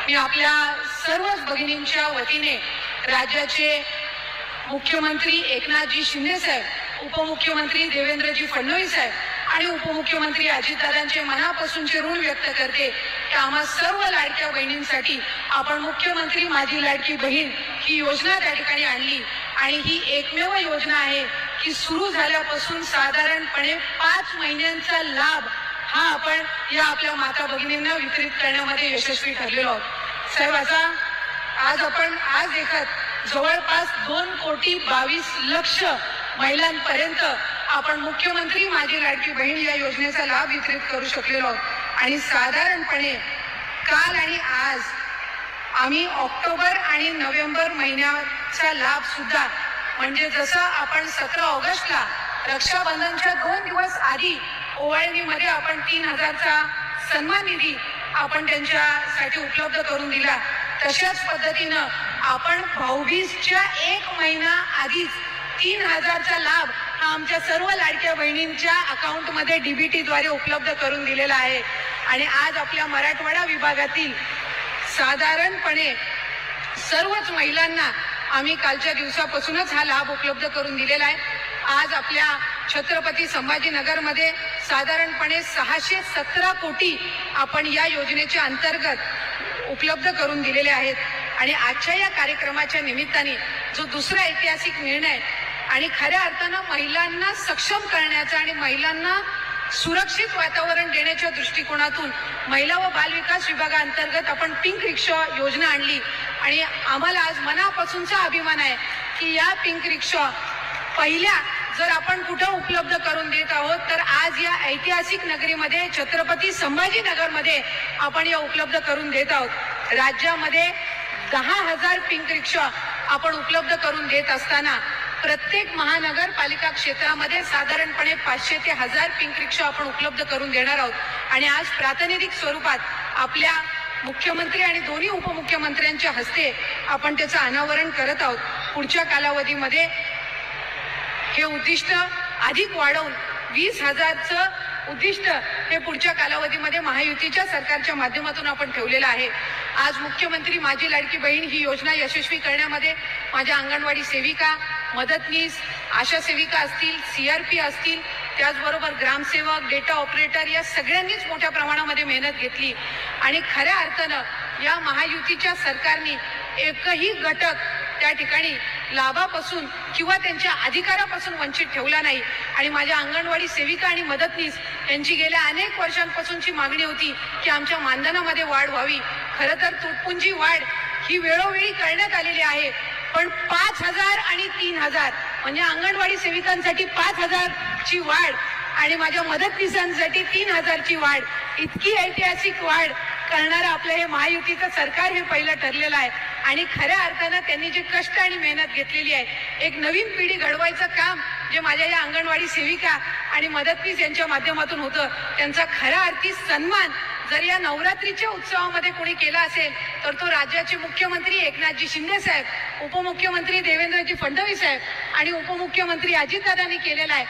मी आपल्या सर्वच भगिनींच्या वतीने राज्याचे मुख्यमंत्री एकनाथजी शिंदे साहेब, उपमुख्यमंत्री देवेंद्रजी फडणवीस साहेब आणि उपमुख्यमंत्री अजितदादांचे मनापासूनचे ऋण व्यक्त करते की आम्हा सर्व लाडक्या बहिणींसाठी आपण मुख्यमंत्री माझी लाडकी बहीण ही योजना त्या ठिकाणी आणली आणि ही एकमेव योजना आहे की सुरू झाल्यापासून साधारणपणे 5 महिन्यांचा लाभ हा आपण या आपल्या माता भगिनींना वितरित करण्यामध्ये यशस्वी ठरलेलो आहोत। साहेब, आज आपण देखत जवळपास 2,22,00,000 महिलांपर्यंत आपण मुख्यमंत्री माझी लाडकी बहीण या योजनेचा लाभ वितरित करू शकलेलो आहोत आणि साधारणपणे काल आणि आज आम्ही ऑक्टोबर आणि नोव्हेंबर महिन्याचा लाभ सुद्धा म्हणजे जसं आपण 17 ऑगस्टला रक्षाबंधनच्या 2 दिवस आधी ओवाळणीमध्ये आपण 3,000चा सन्मान निधी आपण त्यांच्यासाठी उपलब्ध करून दिला, तशाच पद्धतीनं आपण भाऊबीजच्या 1 महिना आधीच 3,000चा लाभ हा आमच्या सर्व लाडक्या बहिणींच्या अकाउंटमध्ये डीबीटी द्वारे उपलब्ध करून दिलेला आहे। आणि आज आपल्या मराठवाडा विभागातील साधारणपणे सर्वच महिलांना आम्ही कालच्या दिवसापासूनच हा लाभ उपलब्ध करून दिलेला आहे। आज आपल्या छत्रपती संभाजीनगरमध्ये साधारणपणे 617 कोटी आपण या योजनेच्या अंतर्गत उपलब्ध करून दिलेले आहेत। आणि आजच्या या कार्यक्रमाच्या निमित्ताने जो दुसरा ऐतिहासिक निर्णय आणि खऱ्या अर्थानं महिलांना सक्षम करण्याचा आणि महिलांना सुरक्षित वातावरण देण्याच्या दृष्टिकोनातून महिला व बालविकास विभागाअंतर्गत आपण पिंक रिक्षा योजना आणली आणि आम्हाला आज मनापासूनचा अभिमान आहे की या पिंक रिक्षा पहिल्या जर आपण कुठं उपलब्ध करून देत आहोत तर आज या ऐतिहासिक नगरीमध्ये छत्रपती संभाजीनगरमध्ये आपण या उपलब्ध करून देत आहोत। राज्यामध्ये 10,000 पिंक रिक्षा आपण उपलब्ध करून देत असताना प्रत्येक महानगरपालिका क्षेत्रामध्ये साधारणपणे 500 ते 1000 पिंक रिक्षा आपण उपलब्ध करून देणार आहोत। आणि आज प्रातिनिधिक स्वरूपात आपल्या मुख्यमंत्री आणि दोन्ही उपमुख्यमंत्र्यांच्या हस्ते आपण त्याचं अनावरण करत आहोत। पुढच्या कालावधीमध्ये हे उद्दिष्ट अधिक वाढवून 20,000चं उद्दिष्ट हे पुढच्या कालावधीमध्ये महायुतीच्या सरकारच्या माध्यमातून आपण ठेवलेलं आहे। आज मुख्यमंत्री माझी लाडकी बहीण ही योजना यशस्वी करण्यामध्ये माझ्या अंगणवाडी सेविका, मदतनीस, आशा सेविका असतील, सीआरपी असतील, त्याचबरोबर ग्रामसेवक, डेटा ऑपरेटर या सगळ्यांनीच मोठ्या प्रमाणामध्ये मेहनत घेतली आणि खऱ्या अर्थानं या महायुतीच्या सरकारने एकही घटक त्या ठिकाणी लाभापासून किंवा त्यांच्या अधिकारापासून वंचित ठेवला नाही। आणि माझ्या अंगणवाडी सेविका आणि मदतनीस यांची गेल्या अनेक वर्षांपासूनची मागणी होती की आमच्या मानधनामध्ये वाढ व्हावी। खरं तर तुटपुंजी वाढ ही वेळोवेळी करण्यात आलेली आहे, पण 5,000 आणि 3,000 म्हणजे अंगणवाडी सेविकांसाठी 5,000ची वाढ आणि माझ्या मदतनीसांसाठी 3,000ची वाढ, इतकी ऐतिहासिक वाढ करणारं आपलं हे महायुतीचं सरकार हे पहिलं ठरलेलं आहे। आणि खऱ्या अर्थानं त्यांनी जे कष्ट आणि मेहनत घेतलेली आहे, एक नवीन पिढी घडवायचं काम जे माझ्या या अंगणवाडी सेविका आणि मदतनीस यांच्या माध्यमातून होतं, त्यांचा खऱ्या अर्थी सन्मान जर या नवरात्रीच्या उत्सवामध्ये कोणी केला असेल तर तो राज्याचे मुख्यमंत्री एकनाथजी शिंदे साहेब, उपमुख्यमंत्री देवेंद्रजी फडणवीस साहेब आणि उपमुख्यमंत्री अजितदादांनी केलेला आहे।